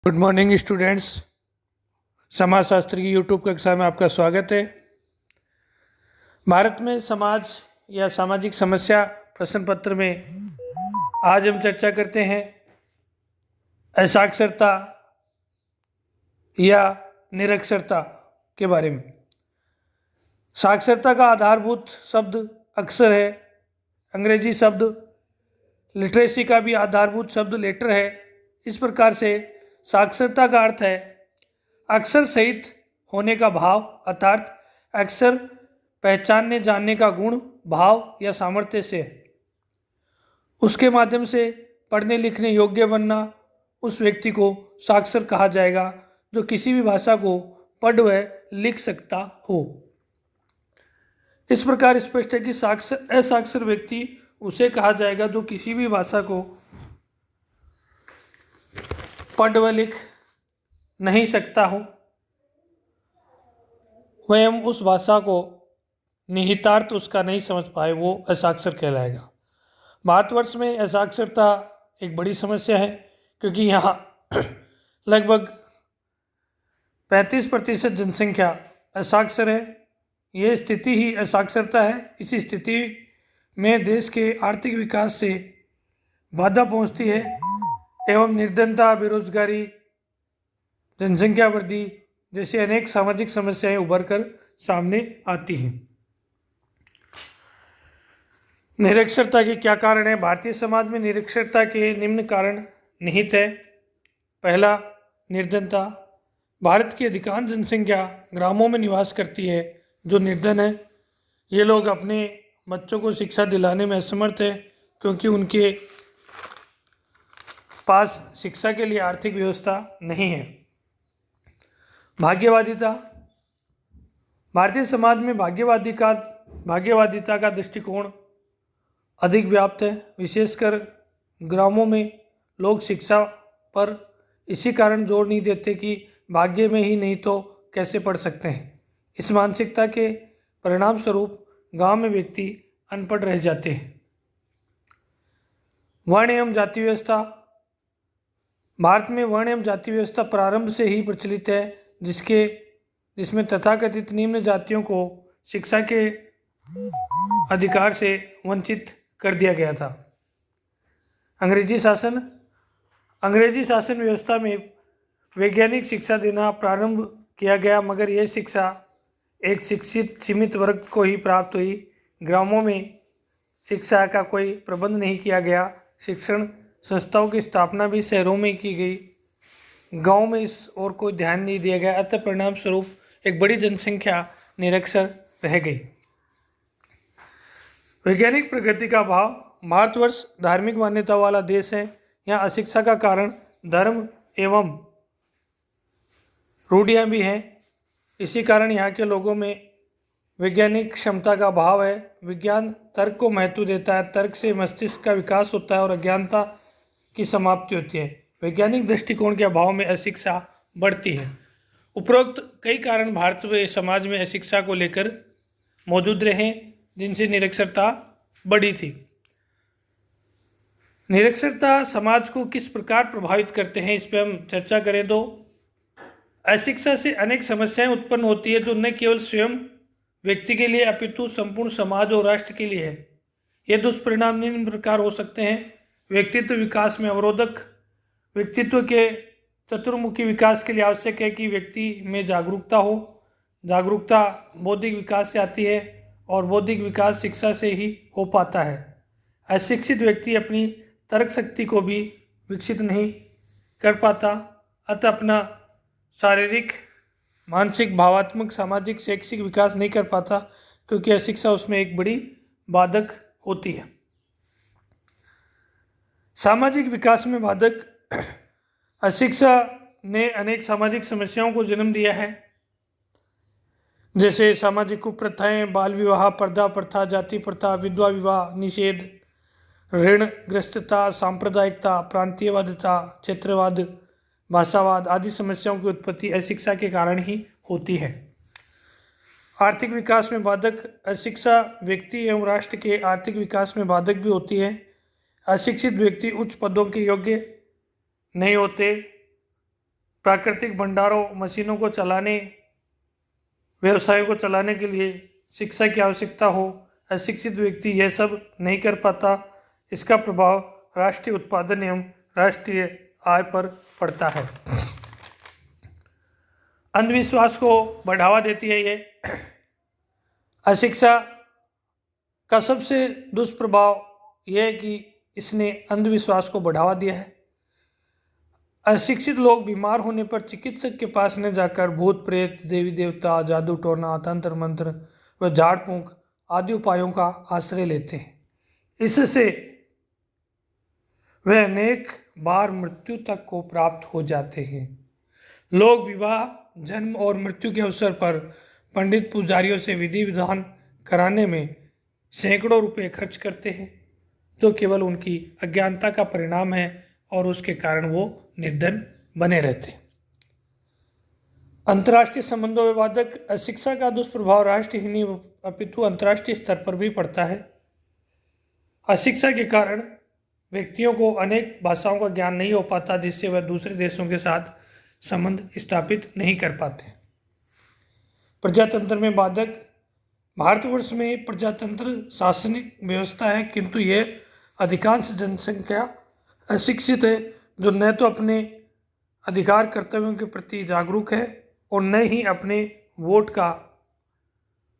Good morning students. समाजशास्त्र की YouTube कक्षा में आपका स्वागत है। भारत में समाज या सामाजिक समस्या प्रश्न पत्र में आज हम चर्चा करते हैं असाक्षरता या निरक्षरता के बारे में। साक्षरता का आधारभूत शब्द अक्षर है। अंग्रेजी शब्द लिटरेसी का भी आधारभूत शब्द लेटर है। इस प्रकार से साक्षरता का अर्थ है अक्षर सहित होने का भाव, अर्थात अक्षर पहचानने जानने का गुण, भाव या सामर्थ्य से है। उसके माध्यम से पढ़ने लिखने योग्य बनना उस व्यक्ति को साक्षर कहा जाएगा जो किसी भी भाषा को पढ़ व लिख सकता हो। इस प्रकार स्पष्ट है कि असाक्षर व्यक्ति उसे कहा जाएगा जो किसी भी भाषा को पढ़ व लिख नहीं सकता हो, वह उस भाषा को निहितार्थ उसका नहीं समझ पाए, वो असाक्षर कहलाएगा। भारतवर्ष में असाक्षरता एक बड़ी समस्या है क्योंकि यहाँ लगभग 35% जनसंख्या असाक्षर है। ये स्थिति ही असाक्षरता है। इसी स्थिति में देश के आर्थिक विकास से बाधा पहुँचती है एवं निर्धनता, बेरोजगारी, जनसंख्या वृद्धि जैसी अनेक सामाजिक समस्याएं उभर कर सामने आती हैं। निरक्षरता के क्या कारण है? भारतीय समाज में निरक्षरता के निम्न कारण निहित है। पहला, निर्धनता। भारत की अधिकांश जनसंख्या ग्रामों में निवास करती है जो निर्धन है। ये लोग अपने बच्चों को शिक्षा दिलाने में असमर्थ है क्योंकि उनके पास शिक्षा के लिए आर्थिक व्यवस्था नहीं है। भाग्यवादिता। भारतीय समाज में भाग्यवादिता का दृष्टिकोण अधिक व्याप्त है। विशेषकर ग्रामों में लोग शिक्षा पर इसी कारण जोर नहीं देते कि भाग्य में ही नहीं तो कैसे पढ़ सकते हैं। इस मानसिकता के परिणाम स्वरूप गांव में व्यक्ति अनपढ़ रह जाते हैं। वर्ण एवं जाति व्यवस्था। भारत में वर्ण एवं जाति व्यवस्था प्रारंभ से ही प्रचलित है जिसमें तथाकथित निम्न जातियों को शिक्षा के अधिकार से वंचित कर दिया गया था। अंग्रेजी शासन व्यवस्था में वैज्ञानिक शिक्षा देना प्रारंभ किया गया, मगर यह शिक्षा एक शिक्षित सीमित वर्ग को ही प्राप्त हुई। ग्रामों में शिक्षा का कोई प्रबंध नहीं किया गया। शिक्षण संस्थाओं की स्थापना भी शहरों में की गई, गांव में इस ओर कोई ध्यान नहीं दिया गया। अतः परिणाम स्वरूप एक बड़ी जनसंख्या निरक्षर रह गई। वैज्ञानिक प्रगति का अभाव। भारतवर्ष धार्मिक मान्यता वाला देश है। यहाँ अशिक्षा का कारण धर्म एवं रूढ़ियाँ भी हैं। इसी कारण यहाँ के लोगों में वैज्ञानिक क्षमता का अभाव है। विज्ञान तर्क को महत्व देता है। तर्क से मस्तिष्क का विकास होता है और अज्ञानता की समाप्ति होती है। वैज्ञानिक दृष्टिकोण के अभाव में अशिक्षा बढ़ती है। उपरोक्त कई कारण भारत में समाज में अशिक्षा को लेकर मौजूद रहे जिनसे निरक्षरता बढ़ी थी। निरक्षरता समाज को किस प्रकार प्रभावित करते हैं, इस पर हम चर्चा करें तो अशिक्षा से अनेक समस्याएं उत्पन्न होती है जो न केवल स्वयं व्यक्ति के लिए अपितु संपूर्ण समाज और राष्ट्र के लिए है। ये दुष्परिणाम निम्न प्रकार हो सकते हैं। व्यक्तित्व विकास में अवरोधक। व्यक्तित्व के चतुर्मुखी विकास के लिए आवश्यक है कि व्यक्ति में जागरूकता हो। जागरूकता बौद्धिक विकास से आती है और बौद्धिक विकास शिक्षा से ही हो पाता है। अशिक्षित व्यक्ति अपनी तर्क शक्ति को भी विकसित नहीं कर पाता, अतः अपना शारीरिक, मानसिक, भावात्मक, सामाजिक, शैक्षिक विकास नहीं कर पाता क्योंकि अशिक्षा उसमें एक बड़ी बाधक होती है। सामाजिक विकास में बाधक। अशिक्षा ने अनेक सामाजिक समस्याओं को जन्म दिया है, जैसे सामाजिक कुप्रथाएं, बाल विवाह, पर्दा प्रथा, जाति प्रथा, विधवा विवाह निषेध, ऋणग्रस्तता, सांप्रदायिकता, प्रांतीयवादिता, क्षेत्रवाद, भाषावाद आदि समस्याओं की उत्पत्ति अशिक्षा के कारण ही होती है। आर्थिक विकास में बाधक। अशिक्षा व्यक्ति एवं राष्ट्र के आर्थिक विकास में बाधक भी होती है। अशिक्षित व्यक्ति उच्च पदों के योग्य नहीं होते। प्राकृतिक भंडारों, मशीनों को चलाने, व्यवसायों को चलाने के लिए शिक्षा की आवश्यकता हो, अशिक्षित व्यक्ति यह सब नहीं कर पाता। इसका प्रभाव राष्ट्रीय उत्पादन एवं राष्ट्रीय आय पर पड़ता है। अंधविश्वास को बढ़ावा देती है ये। अशिक्षा का सबसे दुष्प्रभाव यह है कि इसने अंधविश्वास को बढ़ावा दिया है। अशिक्षित लोग बीमार होने पर चिकित्सक के पास न जाकर भूत प्रेत, देवी देवता, जादू टोना, तंत्र मंत्र व झाड़ फूंक आदि उपायों का आश्रय लेते हैं। इससे वे अनेक बार मृत्यु तक को प्राप्त हो जाते हैं। लोग विवाह, जन्म और मृत्यु के अवसर पर पंडित पुजारियों से विधि विधान कराने में सैकड़ों रुपए खर्च करते हैं, जो केवल उनकी अज्ञानता का परिणाम है और उसके कारण वो निर्धन बने रहते हैं। अंतर्राष्ट्रीय संबंधों में बाधक अशिक्षा का दुष्प्रभाव राष्ट्रीय ही नहीं अपितु अंतर्राष्ट्रीय स्तर पर भी पड़ता है। अशिक्षा के कारण व्यक्तियों को अनेक भाषाओं का ज्ञान नहीं हो पाता, जिससे वह दूसरे देशों के साथ संबंध स्थापित नहीं कर पाते। प्रजातंत्र में बाधक भारतवर्ष में प्रजातंत्र शासनिक व्यवस्था है, किंतु यह अधिकांश जनसंख्या अशिक्षित है, जो न तो अपने अधिकार कर्तव्यों के प्रति जागरूक है और न ही अपने वोट का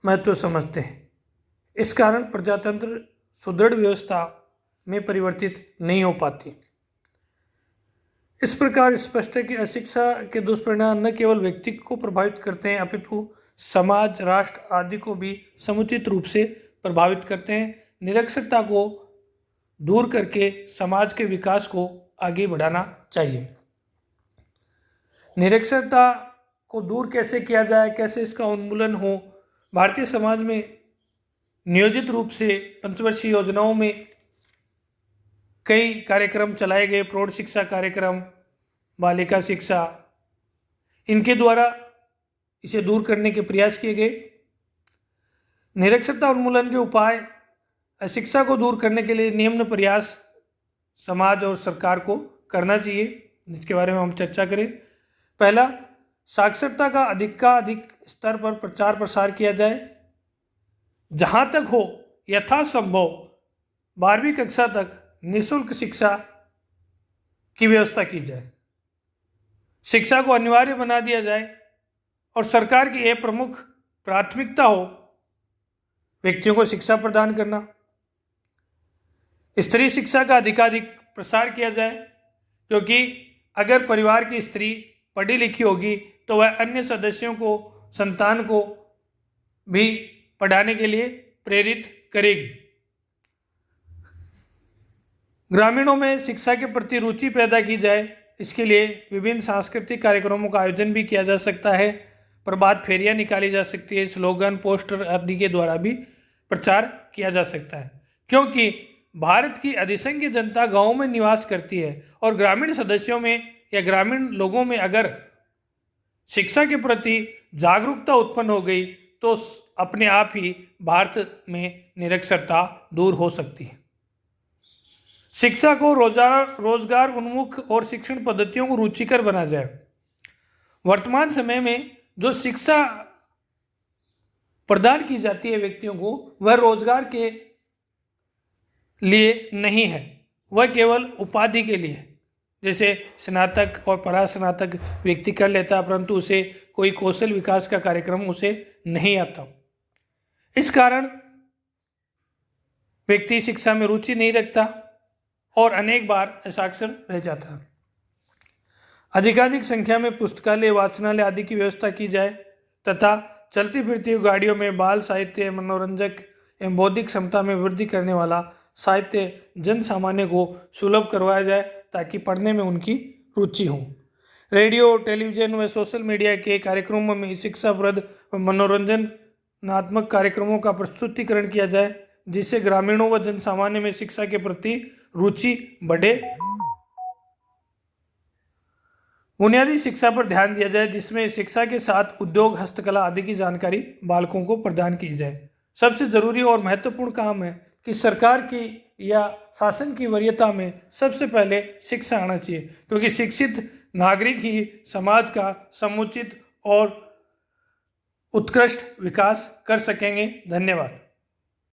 महत्व समझते हैं। इस कारण प्रजातंत्र सुदृढ़ व्यवस्था में परिवर्तित नहीं हो पाती। इस प्रकार स्पष्ट है कि अशिक्षा के दुष्परिणाम न केवल व्यक्ति को प्रभावित करते हैं, अपितु समाज, राष्ट्र आदि को भी समुचित रूप से प्रभावित करते हैं। निरक्षरता को दूर करके समाज के विकास को आगे बढ़ाना चाहिए। निरक्षरता को दूर कैसे किया जाए, कैसे इसका उन्मूलन हो? भारतीय समाज में नियोजित रूप से पंचवर्षीय योजनाओं में कई कार्यक्रम चलाए गए। प्रौढ़ शिक्षा कार्यक्रम, बालिका शिक्षा, इनके द्वारा इसे दूर करने के प्रयास किए गए। निरक्षरता उन्मूलन के उपाय, अशिक्षा को दूर करने के लिए निम्न प्रयास समाज और सरकार को करना चाहिए, जिसके बारे में हम चर्चा करें। पहला, साक्षरता का अधिक स्तर पर प्रचार प्रसार किया जाए। जहाँ तक हो यथासंभव 12वीं कक्षा तक निःशुल्क शिक्षा की व्यवस्था की जाए। शिक्षा को अनिवार्य बना दिया जाए और सरकार की यह प्रमुख प्राथमिकता हो व्यक्तियों को शिक्षा प्रदान करना। स्त्री शिक्षा का अधिकाधिक प्रसार किया जाए, क्योंकि अगर परिवार की स्त्री पढ़ी लिखी होगी तो वह अन्य सदस्यों को, संतान को भी पढ़ाने के लिए प्रेरित करेगी। ग्रामीणों में शिक्षा के प्रति रुचि पैदा की जाए। इसके लिए विभिन्न सांस्कृतिक कार्यक्रमों का आयोजन भी किया जा सकता है। प्रभात फेरियां निकाली जा सकती है। स्लोगन, पोस्टर आदि के द्वारा भी प्रचार किया जा सकता है, क्योंकि भारत की अधिसंख्य जनता गांवों में निवास करती है और ग्रामीण सदस्यों में या ग्रामीण लोगों में अगर शिक्षा के प्रति जागरूकता उत्पन्न हो गई तो अपने आप ही भारत में निरक्षरता दूर हो सकती है। शिक्षा को रोजगार उन्मुख और शिक्षण पद्धतियों को रुचिकर बना जाए। वर्तमान समय में जो शिक्षा प्रदान की जाती है व्यक्तियों को, वह रोजगार के लिए नहीं है, वह केवल उपाधि के लिए। जैसे स्नातक और परास्नातक व्यक्ति कर लेता है, परंतु उसे कोई कौशल विकास का कार्यक्रम उसे नहीं आता। इस कारण व्यक्ति शिक्षा में रुचि नहीं रखता और अनेक बार असाक्षर रह जाता है। अधिकाधिक संख्या में पुस्तकालय, वाचनालय आदि की व्यवस्था की जाए तथा चलती फिरती गाड़ियों में बाल साहित्य, मनोरंजक एवं बौद्धिक क्षमता में वृद्धि करने वाला साहित्य जन सामान्य को सुलभ करवाया जाए, ताकि पढ़ने में उनकी रुचि हो। रेडियो, टेलीविजन व सोशल मीडिया के कार्यक्रमों में शिक्षाप्रद व मनोरंजनात्मक कार्यक्रमों का प्रस्तुतिकरण किया जाए, जिससे ग्रामीणों व जन सामान्य में शिक्षा के प्रति रुचि बढ़े। बुनियादी शिक्षा पर ध्यान दिया जाए, जिसमें शिक्षा के साथ उद्योग, हस्तकला आदि की जानकारी बालकों को प्रदान की जाए। सबसे जरूरी और महत्वपूर्ण काम है कि सरकार की या शासन की वरीयता में सबसे पहले शिक्षा आना चाहिए, क्योंकि शिक्षित नागरिक ही समाज का समुचित और उत्कृष्ट विकास कर सकेंगे। धन्यवाद।